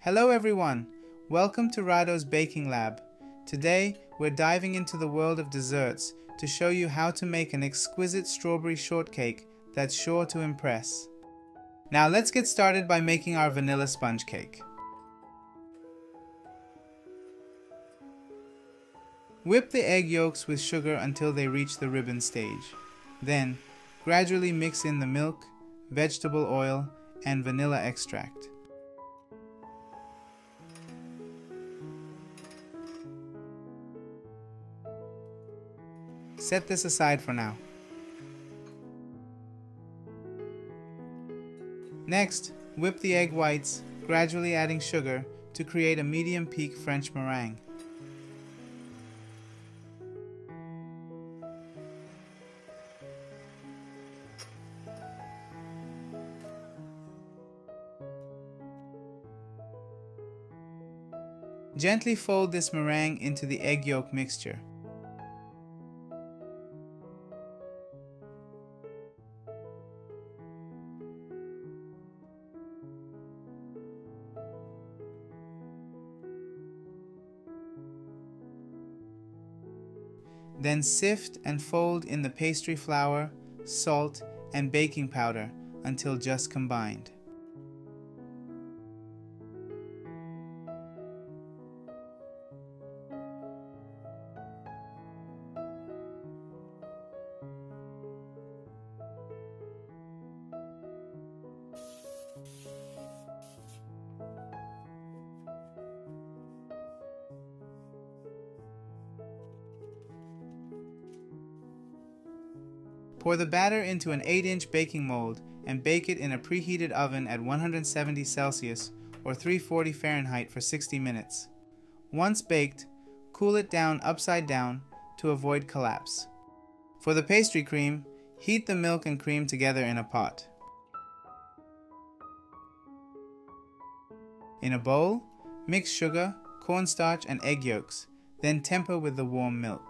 Hello everyone! Welcome to Rado's Baking Lab. Today, we're diving into the world of desserts to show you how to make an exquisite strawberry shortcake that's sure to impress. Now let's get started by making our vanilla sponge cake. Whip the egg yolks with sugar until they reach the ribbon stage. Then, gradually mix in the milk, vegetable oil, and vanilla extract. Set this aside for now. Next, whip the egg whites, gradually adding sugar to create a medium peak French meringue. Gently fold this meringue into the egg yolk mixture. Then sift and fold in the pastry flour, salt, and baking powder until just combined. Pour the batter into an 8-inch baking mold and bake it in a preheated oven at 170 Celsius or 340 Fahrenheit for 60 minutes. Once baked, cool it down upside down to avoid collapse. For the pastry cream, heat the milk and cream together in a pot. In a bowl, mix sugar, cornstarch, and egg yolks, then temper with the warm milk.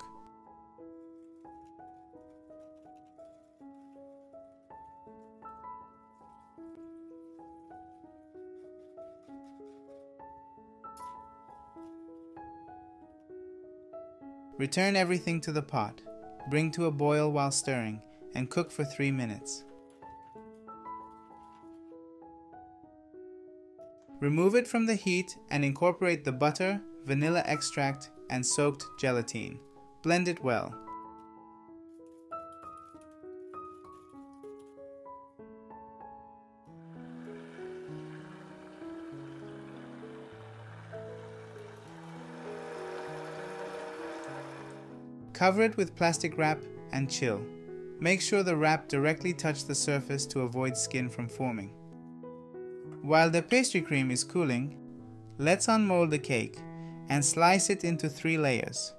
Return everything to the pot, bring to a boil while stirring, and cook for 3 minutes. Remove it from the heat and incorporate the butter, vanilla extract, and soaked gelatine. Blend it well. Cover it with plastic wrap and chill. Make sure the wrap directly touches the surface to avoid skin from forming. While the pastry cream is cooling, let's unmold the cake and slice it into 3 layers.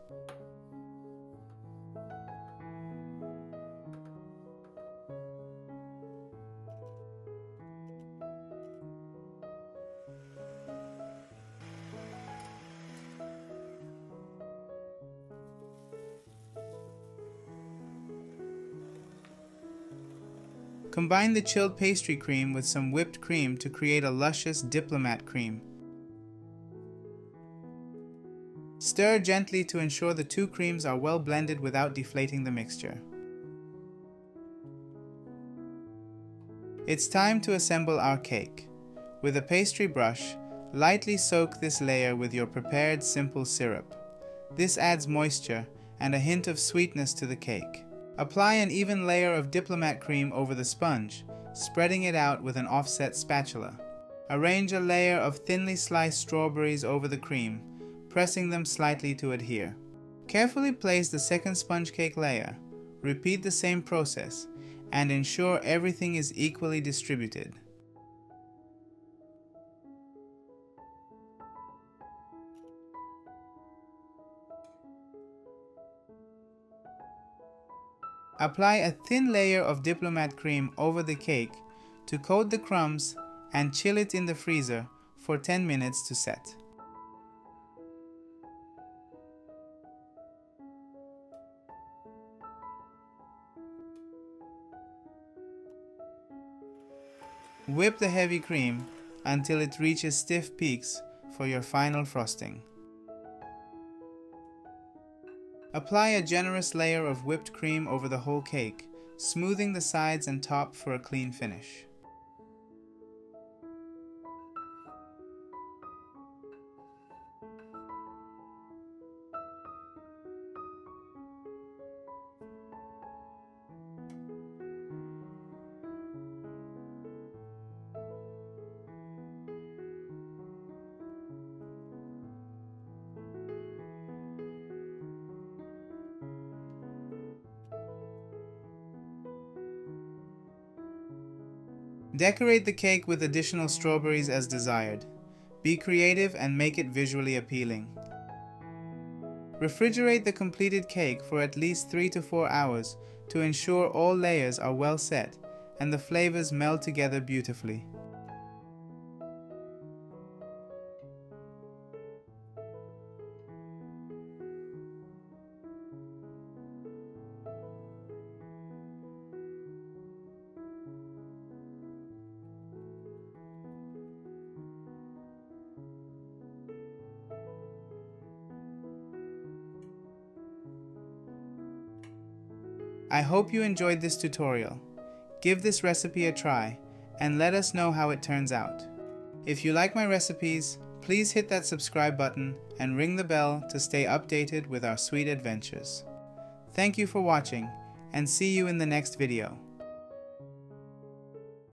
Combine the chilled pastry cream with some whipped cream to create a luscious diplomat cream. Stir gently to ensure the 2 creams are well blended without deflating the mixture. It's time to assemble our cake. With a pastry brush, lightly soak this layer with your prepared simple syrup. This adds moisture and a hint of sweetness to the cake. Apply an even layer of diplomat cream over the sponge, spreading it out with an offset spatula. Arrange a layer of thinly sliced strawberries over the cream, pressing them slightly to adhere. Carefully place the second sponge cake layer. Repeat the same process, and ensure everything is equally distributed. Apply a thin layer of diplomat cream over the cake to coat the crumbs and chill it in the freezer for 10 minutes to set. Whip the heavy cream until it reaches stiff peaks for your final frosting. Apply a generous layer of whipped cream over the whole cake, smoothing the sides and top for a clean finish. Decorate the cake with additional strawberries as desired. Be creative and make it visually appealing. Refrigerate the completed cake for at least 3 to 4 hours to ensure all layers are well set and the flavors meld together beautifully. I hope you enjoyed this tutorial. Give this recipe a try and let us know how it turns out. If you like my recipes, please hit that subscribe button and ring the bell to stay updated with our sweet adventures. Thank you for watching and see you in the next video.